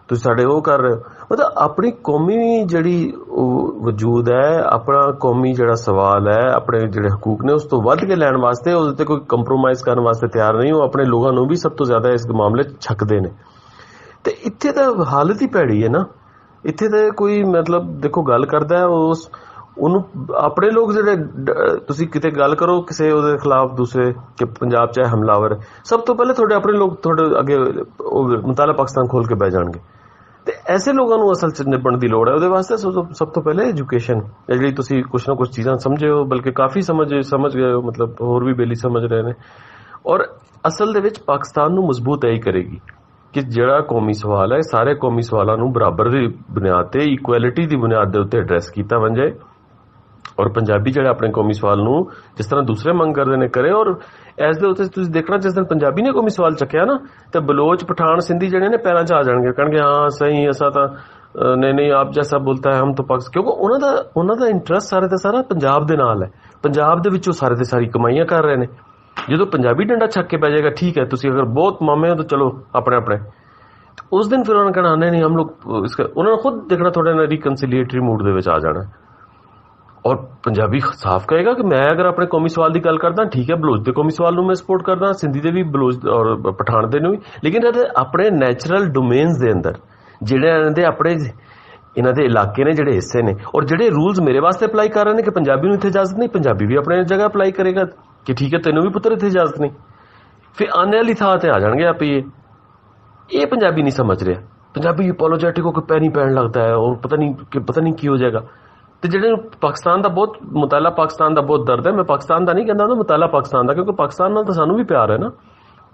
A: ਤੁਸੀਂ ਸਾਡੇ ਉਹ ਕਰ ਰਹੇ ਹੋ। ਮਤਲਬ ਆਪਣੀ ਕੌਮੀ ਜਿਹੜੀ ਵਜੂਦ ਹੈ, ਆਪਣਾ ਕੌਮੀ ਜਿਹੜਾ ਸਵਾਲ ਹੈ, ਆਪਣੇ ਜਿਹੜੇ ਹਕੂਕ ਨੇ ਉਸ ਤੋਂ ਵੱਧ ਕੇ ਲੈਣ ਵਾਸਤੇ ਉਹਦੇ ਤੇ ਕੋਈ ਕੰਪਰੋਮਾਈਜ਼ ਕਰਨ ਵਾਸਤੇ ਤਿਆਰ ਨਹੀਂ। ਉਹ ਆਪਣੇ ਲੋਕਾਂ ਨੂੰ ਵੀ ਸਭ ਤੋਂ ਜ਼ਿਆਦਾ ਇਸ ਮਾਮਲੇ 'ਚ ਛਕਦੇ ਨੇ। ਤੇ ਇੱਥੇ ਤਾਂ ਹਾਲਤ ਹੀ ਭੈੜੀ ਹੈ ਨਾ। ਇੱਥੇ ਤਾਂ ਕੋਈ ਮਤਲਬ ਦੇਖੋ ਗੱਲ ਕਰਦਾ ਉਹਨੂੰ ਆਪਣੇ ਲੋਕ ਜਿਹੜੇ, ਤੁਸੀਂ ਕਿਤੇ ਗੱਲ ਕਰੋ ਕਿਸੇ ਉਹਦੇ ਖਿਲਾਫ ਦੂਸਰੇ ਕਿ ਪੰਜਾਬ 'ਚ ਹਮਲਾਵਰ, ਸਭ ਤੋਂ ਪਹਿਲੇ ਤੁਹਾਡੇ ਆਪਣੇ ਲੋਕ ਤੁਹਾਡੇ ਅੱਗੇ ਮੁਤਾਲਾ ਪਾਕਿਸਤਾਨ ਖੋਲ ਕੇ ਬਹਿ ਜਾਣਗੇ। ਤੇ ਐਸੇ ਲੋਕਾਂ ਨੂੰ ਅਸਲ 'ਚ ਨਿਭਣ ਦੀ ਲੋੜ ਹੈ। ਉਹਦੇ ਵਾਸਤੇ ਸਭ ਤੋਂ ਪਹਿਲੇ ਐਜੂਕੇਸ਼ਨ, ਜਿਹੜੀ ਤੁਸੀਂ ਕੁਛ ਨਾ ਕੁਛ ਚੀਜ਼ਾਂ ਸਮਝੇ ਹੋ, ਬਲਕਿ ਕਾਫੀ ਸਮਝ ਗਏ ਹੋ, ਮਤਲਬ ਹੋਰ ਵੀ ਬੇਲੀ ਸਮਝ ਰਹੇ ਨੇ। ਔਰ ਅਸਲ ਦੇ ਵਿੱਚ ਪਾਕਿਸਤਾਨ ਨੂੰ ਮਜ਼ਬੂਤ ਇਹੀ ਕਰੇਗੀ ਕਿ ਜਿਹੜਾ ਕੌਮੀ ਸਵਾਲ ਹੈ, ਸਾਰੇ ਕੌਮੀ ਸਵਾਲਾਂ ਨੂੰ ਬਰਾਬਰ ਦੀ ਬੁਨਿਆਦ ਤੇ, ਇਕੁਐਲਿਟੀ ਦੀ ਬੁਨਿਆਦ ਦੇ ਉੱਤੇ ਐਡਰੈਸ ਕੀਤਾ ਬਣ ਜਾਏ। ਔਰ ਪੰਜਾਬੀ ਜਿਹੜਾ ਆਪਣੇ ਕੌਮੀ ਸਵਾਲ ਨੂੰ ਜਿਸ ਤਰ੍ਹਾਂ ਦੂਸਰੇ ਮੰਗ ਕਰਦੇ ਨੇ ਕਰੇ। ਔਰ ਐਸ ਦੇ ਉੱਤੇ ਤੁਸੀਂ ਦੇਖਣਾ ਜਿਸ ਦਿਨ ਪੰਜਾਬੀ ਨੇ ਕੌਮੀ ਸਵਾਲ ਚੱਕਿਆ ਨਾ ਤੇ ਬਲੋਚ ਪਠਾਨ ਸਿੰਧੀ ਜਿਹੜੇ ਨੇ ਪੈਰਾਂ 'ਚ ਆ ਜਾਣਗੇ, ਕਹਿਣਗੇ ਹਾਂ ਸਹੀ ਅਸਾਂ ਤਾਂ ਨਹੀਂ ਆਪ ਜੈਸਾ ਬੋਲਤਾ ਹੈ ਹਮ ਤਾਂ ਪਾਕਿਸਤਾਨ, ਕਿਉਂਕਿ ਉਹਨਾਂ ਦਾ ਇੰਟਰਸਟ ਸਾਰੇ ਦਾ ਸਾਰਾ ਪੰਜਾਬ ਦੇ ਨਾਲ ਹੈ। ਪੰਜਾਬ ਦੇ ਵਿੱਚੋਂ ਸਾਰੇ ਦੇ ਸਾਰੀ ਕਮਾਈਆਂ ਕਰ ਰਹੇ ਨੇ। ਜਦੋਂ ਪੰਜਾਬੀ ਡੰਡਾ ਛੱਕ ਕੇ ਪੈ ਜਾਏਗਾ ਠੀਕ ਹੈ ਤੁਸੀਂ ਅਗਰ ਬਹੁਤ ਮਾਮੇ ਹੋ ਤਾਂ ਚਲੋ ਆਪਣੇ ਆਪਣੇ, ਉਸ ਦਿਨ ਫਿਰ ਉਹਨਾਂ ਨੇ ਕਹਿਣਾ ਨਹੀਂ ਹਮ ਲੋਗ ਉਹਨਾਂ ਨੇ ਖੁਦ ਦੇਖਣਾ ਤੁਹਾਡੇ ਨਾਲ ਰੀਕਨਸੀਲੀਏਟਰੀ ਮੂਡ ਦੇ ਵਿੱਚ ਆ ਜਾਣਾ। ਔਰ ਪੰਜਾਬੀ ਸਾਫ਼ ਕਹੇਗਾ ਕਿ ਮੈਂ ਅਗਰ ਆਪਣੇ ਕੌਮੀ ਸਵਾਲ ਦੀ ਗੱਲ ਕਰਦਾ ਠੀਕ ਹੈ, ਬਲੋਚ ਦੇ ਕੌਮੀ ਸਵਾਲ ਨੂੰ ਮੈਂ ਸਪੋਰਟ ਕਰਦਾ, ਸਿੰਧੀ ਦੇ ਵੀ ਬਲੋਚ ਔਰ ਪਠਾਨ ਦੇ ਨੂੰ ਵੀ, ਲੇਕਿਨ ਇਹਦੇ ਆਪਣੇ ਨੈਚੁਰਲ ਡੋਮੇਨਸ ਦੇ ਅੰਦਰ ਜਿਹੜੇ ਇਹਨਾਂ ਦੇ ਇਲਾਕੇ ਨੇ, ਜਿਹੜੇ ਹਿੱਸੇ ਨੇ, ਔਰ ਜਿਹੜੇ ਰੂਲਸ ਮੇਰੇ ਵਾਸਤੇ ਅਪਲਾਈ ਕਰ ਰਹੇ ਨੇ ਕਿ ਪੰਜਾਬੀ ਨੂੰ ਇੱਥੇ ਇਜਾਜ਼ਤ ਨਹੀਂ, ਪੰਜਾਬੀ ਵੀ ਆਪਣੇ ਜਗ੍ਹਾ ਅਪਲਾਈ ਕਰੇਗਾ ਕਿ ਠੀਕ ਹੈ ਤੈਨੂੰ ਵੀ ਪੁੱਤਰ ਇੱਥੇ ਇਜਾਜ਼ਤ ਨਹੀਂ, ਫਿਰ ਆਨੇ ਵਾਲੀ ਥਾਂ ਤੇ ਆ ਜਾਣਗੇ ਆਪੇ। ਇਹ ਪੰਜਾਬੀ ਨਹੀਂ ਸਮਝ ਰਿਹਾ, ਪੰਜਾਬੀ ਅਪੋਲੋਜੈਟਿਕ ਹੋ ਕੇ ਪੈਰੀ ਪੈਣ ਲੱਗਦਾ ਹੈ ਔਰ ਪਤਾ ਨਹੀਂ ਕੀ ਹੋ ਜਾਏਗਾ। ਤੇ ਜਿਹੜੇ ਪਾਕਿਸਤਾਨ ਦਾ ਬਹੁਤ ਮੁਤਾਲਾ, ਪਾਕਿਸਤਾਨ ਦਾ ਬਹੁਤ ਦਰਦ ਹੈ, ਮੈਂ ਪਾਕਿਸਤਾਨ ਦਾ ਨਹੀਂ ਕਹਿੰਦਾ ਹੁੰਦਾ, ਮੁਤਾਲਾ ਪਾਕਿਸਤਾਨ ਦਾ, ਕਿਉਂਕਿ ਪਾਕਿਸਤਾਨ ਨਾਲ ਤਾਂ ਸਾਨੂੰ ਵੀ ਪਿਆਰ ਹੈ ਨਾ।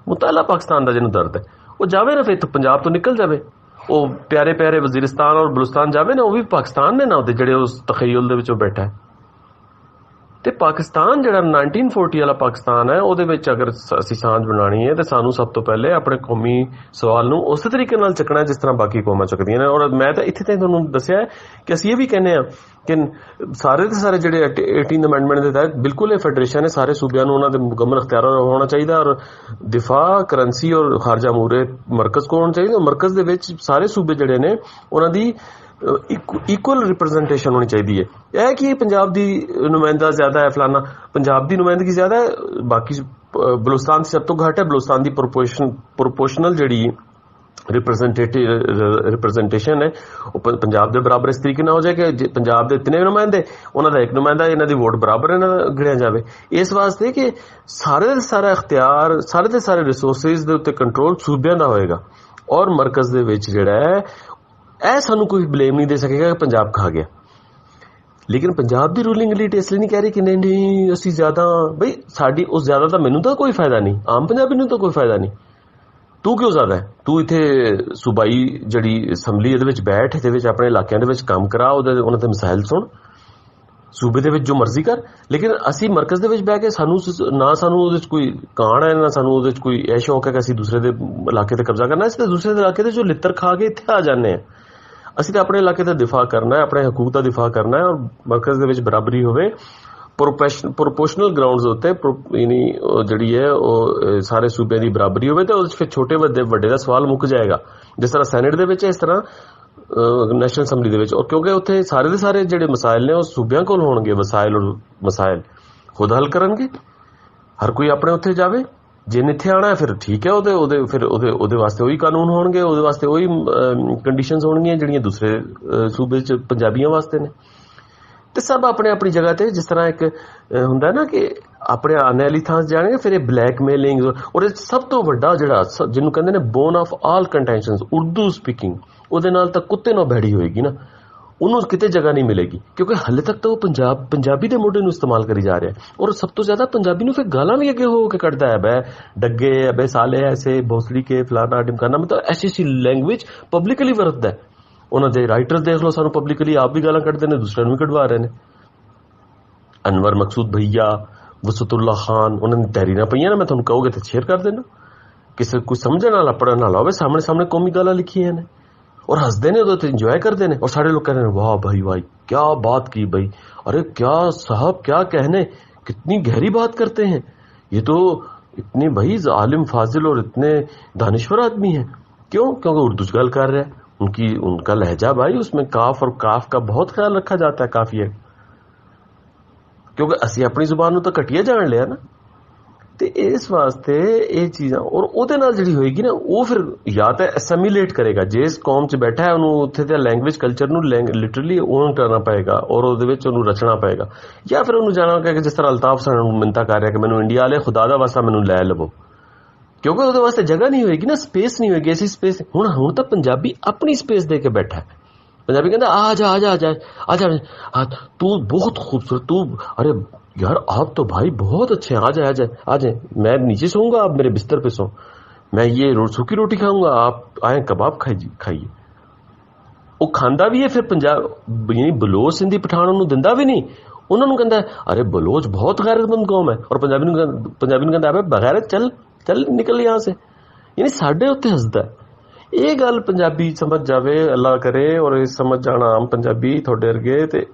A: ਮੁਤਾਲਾ ਪਾਕਿਸਤਾਨ ਦਾ ਜਿਹਨੂੰ ਦਰਦ ਹੈ ਉਹ ਜਾਵੇ ਨਾ, ਫਿਰ ਪੰਜਾਬ ਤੋਂ ਨਿਕਲ ਜਾਵੇ, ਉਹ ਪਿਆਰੇ ਪਿਆਰੇ ਵਜ਼ੀਰਿਸਤਾਨ ਔਰ ਬਲੂਚਿਸਤਾਨ ਜਾਵੇ ਨਾ, ਉਹ ਵੀ ਪਾਕਿਸਤਾਨ ਨੇ ਨਾ ਉਹਦੇ ਜਿਹੜੇ ਉਸ ਤਖਯਲ ਦੇ ਵਿੱਚ ਉਹ ਬੈਠਾ ਹੈ। ਤੇ ਪਾਕਿਸਤਾਨ ਜਿਹੜਾ 1940 ਵਾਲਾ ਪਾਕਿਸਤਾਨ ਹੈ ਉਹਦੇ ਵਿੱਚ ਅਗਰ ਅਸੀਂ ਸਾਂਝ ਬਣਾਉਣੀ ਹੈ ਤਾਂ ਸਾਨੂੰ ਸਭ ਤੋਂ ਪਹਿਲੇ ਆਪਣੇ ਕੌਮੀ ਸਵਾਲ ਨੂੰ ਉਸੇ ਤਰੀਕੇ ਨਾਲ ਚੱਕਣਾ ਜਿਸ ਤਰ੍ਹਾਂ ਬਾਕੀ ਕੌਮਾਂ ਚੱਕਦੀਆਂ ਨੇ। ਔਰ ਮੈਂ ਤਾਂ ਇੱਥੇ ਤੁਹਾਨੂੰ ਦੱਸਿਆ ਕਿ ਅਸੀਂ ਇਹ ਵੀ ਕਹਿੰਦੇ ਹਾਂ ਕਿ ਸਾਰੇ ਦੇ ਸਾਰੇ ਜਿਹੜੇ 18 ਅਮੈਂਡਮੈਂਟ ਦੇ ਤਹਿਤ ਬਿਲਕੁਲ ਇਹ ਫੈਡਰੇਸ਼ਨ ਹੈ, ਸਾਰੇ ਸੂਬਿਆਂ ਨੂੰ ਉਹਨਾਂ ਦੇ ਮੁਕੰਮਲ ਅਖਤਿਆਰ ਹੋਣਾ ਚਾਹੀਦਾ ਔਰ ਦਿਫਾ, ਕਰੰਸੀ ਔਰ ਖਾਰਜਾ ਅਮੂਰ ਮਰਕਜ਼ ਕੋਲ ਹੋਣਾ ਚਾਹੀਦਾ। ਮਰਕਜ਼ ਦੇ ਵਿੱਚ ਸਾਰੇ ਸੂਬੇ ਜਿਹੜੇ ਨੇ ਉਹਨਾਂ ਦੀ ਇਕੁਅਲ ਰਿਪਰੈਜ਼ੈਂਟੇਸ਼ਨ ਹੋਣੀ ਚਾਹੀਦੀ ਹੈ। ਇਹ ਕਿ ਪੰਜਾਬ ਦੀ ਨੁਮਾਇੰਦਾ ਜ਼ਿਆਦਾ ਹੈ, ਫਲਾਨਾ ਪੰਜਾਬ ਦੀ ਨੁਮਾਇੰਦਗੀ ਜ਼ਿਆਦਾ ਹੈ, ਬਾਕੀ ਬਲੂਚਿਸਤਾਨ ਸਭ ਤੋਂ ਘੱਟ ਹੈ। ਬਲੂਚਿਸਤਾਨ ਦੀ ਪ੍ਰੋਪੋਰਸ਼ਨਲ ਜਿਹੜੀ ਰਿਪਰੈਜ਼ੈਂਟੇਸ਼ਨ ਹੈ ਉਹ ਪੰਜਾਬ ਦੇ ਬਰਾਬਰ ਇਸ ਤਰੀਕੇ ਨਾਲ ਹੋ ਜਾਏ ਕਿ ਪੰਜਾਬ ਦੇ ਇਤਨੇ ਨੁਮਾਇੰਦੇ, ਉਹਨਾਂ ਦਾ ਇੱਕ ਨੁਮਾਇੰਦਾ, ਇਹਨਾਂ ਦੀ ਵੋਟ ਬਰਾਬਰ ਇਹਨਾਂ ਦਾ ਗਿਣਿਆ ਜਾਵੇ। ਇਸ ਵਾਸਤੇ ਕਿ ਸਾਰੇ ਦਾ ਸਾਰਾ ਅਖਤਿਆਰ, ਸਾਰੇ ਦੇ ਸਾਰੇ ਰਿਸੋਰਸਿਸ ਦੇ ਉੱਤੇ ਕੰਟਰੋਲ ਸੂਬਿਆਂ ਦਾ ਹੋਏਗਾ ਔਰ ਮਰਕਜ਼ ਦੇ ਵਿੱਚ ਜਿਹੜਾ ਹੈ ਇਹ ਸਾਨੂੰ ਕੋਈ ਬਲੇਮ ਨਹੀਂ ਦੇ ਸਕੇਗਾ ਕਿ ਪੰਜਾਬ ਖਾ ਗਿਆ। ਲੇਕਿਨ ਪੰਜਾਬ ਦੀ ਰੂਲਿੰਗ ਐਲੀਟ ਇਸ ਲਈ ਨਹੀਂ ਕਹਿ ਰਹੀ ਕਿ ਨਹੀਂ ਅਸੀਂ ਜ਼ਿਆਦਾ, ਬਈ ਸਾਡੀ ਉਸ ਜ਼ਿਆਦਾ ਤਾਂ ਮੈਨੂੰ ਤਾਂ ਕੋਈ ਫਾਇਦਾ ਨਹੀਂ, ਆਮ ਪੰਜਾਬੀ ਨੂੰ ਤਾਂ ਕੋਈ ਫਾਇਦਾ ਨਹੀਂ। ਤੂੰ ਕਿਉਂ ਜ਼ਿਆਦਾ ਹੈ? ਤੂੰ ਇੱਥੇ ਸੂਬਾਈ ਜਿਹੜੀ ਅਸੈਂਬਲੀ ਇਹਦੇ ਵਿੱਚ ਬੈਠ, ਇਹਦੇ ਵਿੱਚ ਆਪਣੇ ਇਲਾਕਿਆਂ ਦੇ ਵਿੱਚ ਕੰਮ ਕਰਾ, ਉਹਨਾਂ ਦੇ ਮਸਾਇਲ ਸੁਣ, ਸੂਬੇ ਦੇ ਵਿੱਚ ਜੋ ਮਰਜ਼ੀ ਕਰ। ਲੇਕਿਨ ਅਸੀਂ ਮਰਕਜ਼ ਦੇ ਵਿੱਚ ਬਹਿ ਕੇ ਸਾਨੂੰ ਉਹਦੇ 'ਚ ਕੋਈ ਕਾਣ ਹੈ, ਨਾ ਸਾਨੂੰ ਉਹਦੇ 'ਚ ਕੋਈ ਇਹ ਸ਼ੌਕ ਹੈ ਕਿ ਅਸੀਂ ਦੂਸਰੇ ਦੇ ਇਲਾਕੇ 'ਤੇ ਕਬਜ਼ਾ ਕਰਨਾ। ਅਸੀਂ ਤਾਂ ਦੂਸਰੇ ਦੇ ਇਲਾਕੇ 'ਤੇ ਜੋ ਲਿੱਤਰ ਖਾ ਕੇ ਇੱਥੇ ਆ ਜਾਂਦੇ ਹਾਂ। ਅਸੀਂ ਤਾਂ ਆਪਣੇ ਇਲਾਕੇ ਦਾ ਦਿਫਾ ਕਰਨਾ ਹੈ, ਆਪਣੇ ਹਕੂਕ ਦਾ ਦਿਫਾ ਕਰਨਾ ਹੈ ਔਰ ਮਰਕਜ਼ ਦੇ ਵਿੱਚ ਬਰਾਬਰੀ ਹੋਵੇ, ਪ੍ਰੋਪੋਰਸ਼ਨਲ ਗਰਾਊਂਡਸ ਉੱਤੇ ਯਾਨੀ ਜਿਹੜੀ ਹੈ ਉਹ ਸਾਰੇ ਸੂਬਿਆਂ ਦੀ ਬਰਾਬਰੀ ਹੋਵੇ ਤਾਂ ਉਹਦੇ 'ਚ ਫਿਰ ਛੋਟੇ ਵੱਡੇ ਦਾ ਸਵਾਲ ਮੁੱਕ ਜਾਏਗਾ। ਜਿਸ ਤਰ੍ਹਾਂ ਸੈਨੇਟ ਦੇ ਵਿੱਚ, ਇਸ ਤਰ੍ਹਾਂ ਨੈਸ਼ਨਲ ਅਸੈਂਬਲੀ ਦੇ ਵਿੱਚ। ਔਰ ਕਿਉਂਕਿ ਉੱਥੇ ਸਾਰੇ ਦੇ ਸਾਰੇ ਜਿਹੜੇ ਮਸਾਇਲ ਨੇ ਉਹ ਸੂਬਿਆਂ ਕੋਲ ਹੋਣਗੇ, ਮਸਾਇਲ ਖੁਦ ਹੱਲ ਕਰਨਗੇ। ਹਰ ਕੋਈ ਆਪਣੇ ਉੱਥੇ ਜਾਵੇ, ਜਿਹਨੇ ਇੱਥੇ ਆਉਣਾ ਫਿਰ ਠੀਕ ਹੈ, ਉਹਦੇ ਵਾਸਤੇ ਉਹੀ ਕਾਨੂੰਨ ਹੋਣਗੇ, ਉਹਦੇ ਵਾਸਤੇ ਉਹੀ ਕੰਡੀਸ਼ਨਸ ਹੋਣਗੀਆਂ ਜਿਹੜੀਆਂ ਦੂਸਰੇ ਸੂਬੇ 'ਚ ਪੰਜਾਬੀਆਂ ਵਾਸਤੇ ਨੇ। ਤੇ ਸਭ ਆਪਣੇ ਆਪਣੀ ਜਗ੍ਹਾ ਤੇ, ਜਿਸ ਤਰ੍ਹਾਂ ਇੱਕ ਹੁੰਦਾ ਨਾ ਕਿ ਆਪਣੇ ਆਨੇ ਵਾਲੀ ਥਾਂ ਜਾਣਗੇ, ਫਿਰ ਇਹ ਬਲੈਕਮੇਲਿੰਗ ਔਰ ਸਭ ਤੋਂ ਵੱਡਾ ਜਿਹੜਾ ਜਿਹਨੂੰ ਕਹਿੰਦੇ ਨੇ bone of all contentions, Urdu speaking, ਉਹਦੇ ਨਾਲ ਤਾਂ ਕੁੱਤੇ ਨਾਲ ਬੈੜੀ ਹੋਏਗੀ ਨਾ, ਉਹਨੂੰ ਕਿਤੇ ਜਗ੍ਹਾ ਨਹੀਂ ਮਿਲੇਗੀ। ਕਿਉਂਕਿ ਹਾਲੇ ਤੱਕ ਤਾਂ ਉਹ ਪੰਜਾਬੀ ਦੇ ਮੋਢੇ ਨੂੰ ਇਸਤੇਮਾਲ ਕਰੀ ਜਾ ਰਿਹਾ ਔਰ ਸਭ ਤੋਂ ਜ਼ਿਆਦਾ ਪੰਜਾਬੀ ਨੂੰ ਫਿਰ ਗਾਲਾਂ ਵੀ ਅੱਗੇ ਹੋ ਕੇ ਕੱਢਦਾ ਹੈ, ਬੈ ਡੱਗੇ, ਬੈ ਸਾਲੇ, ਐਸੇ ਭੋਸੜੀ ਕੇ ਫਲਾਣਾ ਡਿਮਕਾਨਾ, ਮਤਲਬ ਐਸੀ ਲੈਂਗੁਏਜ ਪਬਲਿਕਲੀ ਵਰਤਦਾ ਹੈ। ਉਹਨਾਂ ਦੇ ਰਾਈਟਰਸ ਦੇਖ ਲਓ, ਸਾਨੂੰ ਪਬਲਿਕਲੀ ਆਪ ਵੀ ਗਾਲਾਂ ਕੱਢਦੇ ਨੇ, ਦੂਸਰਿਆਂ ਨੂੰ ਵੀ ਕਢਵਾ ਰਹੇ ਨੇ। ਅਨਵਰ ਮਕਸੂਦ ਭਈਆ, ਵਸਤੁल्ला ਖਾਨ, ਉਹਨਾਂ ਦੀ ਤਹਿਰੀਰਾਂ ਪਈਆਂ ਨਾ, ਮੈਂ ਤੁਹਾਨੂੰ ਕਹੋਗੇ ਤਾਂ ਸ਼ੇਅਰ ਕਰ ਦੇਣਾ। ਕਿਸੇ ਕੋਈ ਸਮਝਣ ਵਾਲਾ ਪੜ੍ਹਨ ਵਾਲਾ ਹੋਵੇ, ਸਾਹਮਣੇ ਕੌਮੀ ਗਾਲਾਂ ਲਿਖੀਆਂ ਨੇ और हंसते ने, तो इंजॉय करते हैं। और सारे लोग कह रहे हैं वाह भाई भाई क्या बात की भाई, अरे क्या साहब क्या कहने, कितनी गहरी बात करते हैं, ये तो इतने भाई आलिम फाजिल और इतने दानिश्वर आदमी हैं। क्यों? क्योंकि उर्दू से गल कर रहे हैं, उनका लहजा भाई, उसमें काफ और काफ का बहुत ख्याल रखा जाता है, काफी है, क्योंकि असी अपनी जुबान ਨੂੰ ਤਾਂ ਘਟੀਆ ਜਾਣ ਲਿਆ ਨਾ। ਤੇ ਇਸ ਵਾਸਤੇ ਇਹ ਚੀਜ਼ਾਂ ਔਰ ਉਹਦੇ ਨਾਲ ਜਿਹੜੀ ਹੋਏਗੀ ਨਾ, ਉਹ ਫਿਰ ਜਾਂ ਤਾਂ ਐਸੈਮੀਲੇਟ ਕਰੇਗਾ, ਜਿਸ ਕੌਮ 'ਚ ਬੈਠਾ ਹੈ ਉਹਨੂੰ ਉੱਥੇ ਦੇ ਲੈਂਗੁਏਜ ਕਲਚਰ ਨੂੰ ਲਿਟਰਲੀ ਓਨ ਕਰਨਾ ਪਏਗਾ ਔਰ ਉਹਦੇ ਵਿੱਚ ਉਹਨੂੰ ਰਚਣਾ ਪਏਗਾ, ਜਾਂ ਫਿਰ ਉਹਨੂੰ ਜਾਣਾ ਕਿ ਜਿਸ ਤਰ੍ਹਾਂ ਅਲਤਾਫ ਹਸਨ ਨੂੰ ਮਿੰਨਤਾਂ ਕਰ ਰਿਹਾ ਕਿ ਮੈਨੂੰ ਇੰਡੀਆ ਵਾਲੇ ਖੁਦਾ ਦਾ ਵਾਸਤਾ ਮੈਨੂੰ ਲੈ ਲਵੋ, ਕਿਉਂਕਿ ਉਹਦੇ ਵਾਸਤੇ ਜਗ੍ਹਾ ਨਹੀਂ ਹੋਏਗੀ ਨਾ, ਸਪੇਸ ਨਹੀਂ ਹੋਏਗੀ। ਐਸੀ ਸਪੇਸ ਹੁਣ ਤਾਂ ਪੰਜਾਬੀ ਆਪਣੀ ਸਪੇਸ ਦੇ ਕੇ ਬੈਠਾ ਹੈ। ਪੰਜਾਬੀ ਕਹਿੰਦਾ ਆ ਜਾ ਆ ਜਾ ਆ ਜਾ, ਤੂੰ ਬਹੁਤ खूबसूरत, तू अरे यार आप तो भाई बहुत अच्छे हैं, आ जाए, मैं नीचे सोऊंगा, आप मेरे बिस्तर पे सो, मैं ये सूखी रोटी खाऊंगा, आप आए कबाब खाइए। ਉਹ ਖਾਂਦਾ ਵੀ ਹੈ, ਫਿਰ ਪੰਜਾਬ ਯਾਨੀ ਬਲੋਚ ਸਿੰਧੀ ਪਠਾਨ ਉਹਨੂੰ ਦਿੰਦਾ ਵੀ ਨਹੀਂ, उन्होंने कहता है अरे बलोच बहुत गैरतमंद कौम है, और पंजाबी ਨੂੰ कहता है बगैरत चल चल निकल यहाँ से। यानी साढ़े उत्ते हसदा है। ये गल पंजाबी समझ जावे अल्लाह करे, और ये समझ जाना आम पंजाबी थोड़े वर्गे, ते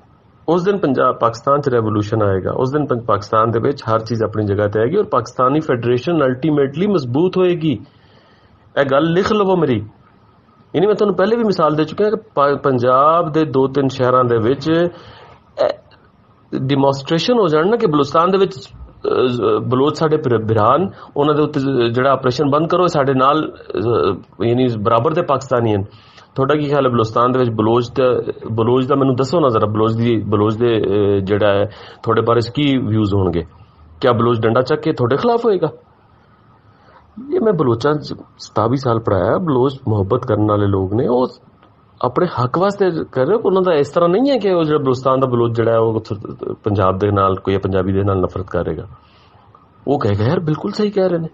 A: उस दिन पंजाब पाकिस्तान च रेवोल्यूशन आएगा। उस दिन पाकिस्तान दे विच हर चीज़ अपनी जगह ते आएगी और पाकिस्तानी फेडरेशन अल्टीमेटली मजबूत होएगी। यह गल लिख लवो मेरी। यानी मैं तुहानूं पहले भी मिसाल दे चुका कि पंजाब दे 2-3 शहरां दे विच डिमोस्ट्रेशन हो जाण ना कि बलूचिस्तान दे विच बलोच साडे बिरान, उन्हां दे उत्ते जिहड़ा ऑपरेशन बंद करो, साडे नाल यानी बराबर दे पाकिस्तानी हन। थोड़ा की ख्याल है बलूचिस्तान दे विच बलोच दा मैनूं दसो ना जरा, बलोच दे जिहड़ा है थोड़े बारे च की व्यूज होणगे? क्या बलोच डंडा चक के थोड़े खिलाफ होएगा? ये मैं बलोचां 27 साल पढ़ाया। बलोच मुहब्बत करने वाले लोग ने, वो अपने हक वास्ते कर रहे हो। उन्होंने इस तरह नहीं है कि जो बलूचिस्तान का बलोच जड़ा है वो पंजाब दे नाल कोई पंजाबी दे नाल नफरत करेगा। वो कहेगा यार बिल्कुल सही कह रहे ने।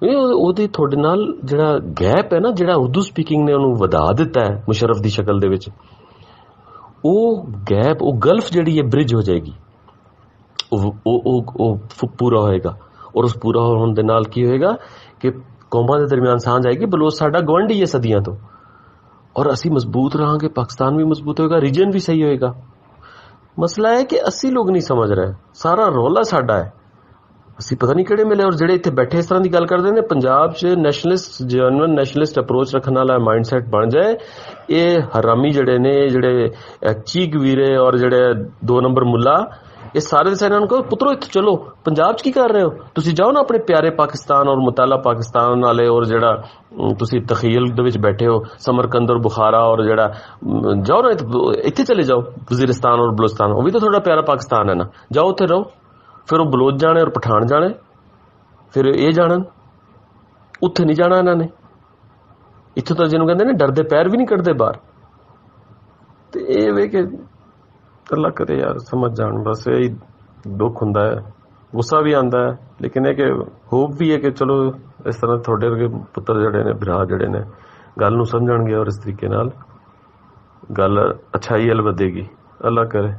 A: ਉਹਦੀ ਤੁਹਾਡੇ ਨਾਲ ਜਿਹੜਾ ਗੈਪ ਹੈ ਨਾ, ਜਿਹੜਾ ਉਰਦੂ ਸਪੀਕਿੰਗ ਨੇ ਉਹਨੂੰ ਵਧਾ ਦਿੱਤਾ ਹੈ ਮੁਸ਼ਰਫ ਦੀ ਸ਼ਕਲ ਦੇ ਵਿੱਚ, ਉਹ ਗੈਪ, ਉਹ ਗਲਫ ਜਿਹੜੀ ਹੈ ਬ੍ਰਿਜ ਹੋ ਜਾਏਗੀ। ਉਹ ਪੂਰਾ ਹੋਏਗਾ, ਔਰ ਉਸ ਪੂਰਾ ਹੋਣ ਦੇ ਨਾਲ ਕੀ ਹੋਏਗਾ ਕਿ ਕੌਮਾਂ ਦੇ ਦਰਮਿਆਨ ਸਾਂਝ ਆਏਗੀ। ਬਲੋਚ ਸਾਡਾ ਗਵਾਂਢੀ ਹੈ ਸਦੀਆਂ ਤੋਂ, और असी मजबूत रहांगे, पाकिस्तान भी मजबूत होएगा, रीजन भी सही होएगा। मसला है कि असी लोग नहीं समझ रहे, सारा रौला साडा है। असी पता नहीं किहड़े मिले, और जिहड़े इत्थे बैठे इस तरह की गल करदे ने पंजाब च नैशनलिस्ट जेन्युइन नैशनलिस्ट अप्रोच रखने वाला माइंडसैट बन जाए। ये हरामी जिहड़े ने, जिहड़े चीक वीरे और जिहड़े 2 नंबर मुला, ये सारे दे सारे को पुत्रो इत्थे चलो, पंजाब च की कर रहे हो तुसी? जाओ ना अपने प्यारे पाकिस्तान और मुताला पाकिस्तान वाले, और जिहड़ा तुसी तखील दे विच बैठे हो समरकंद और बुखारा, और जिहड़ा जाओ ना इत्थे चले जाओ वजीरिस्तान और बलूचिस्तान, वो भी तो थोड़ा प्यारा पाकिस्तान है ना। जाओ उत्थे रहो। फिर वो बलोच जाने और पठान जाने, फिर ये जानन, उत्थे नहीं जाना इन्होंने। इत्थे तो जिन्होंने कहते हैं डरदे पैर भी नहीं कटते बाहर। तो ये वे कि अल्लाह करे यार समझ जान। बस यही दुख हुंदा है, गुस्सा भी आंदा है, लेकिन ये कि होप भी है कि चलो इस तरह थोड़े वर्गे पुत्र जड़े ने, भरा जड़े ने गल नूं समझणगे और इस तरीके नाल गल अच्छाई अल वधेगी। अल्लाह करे।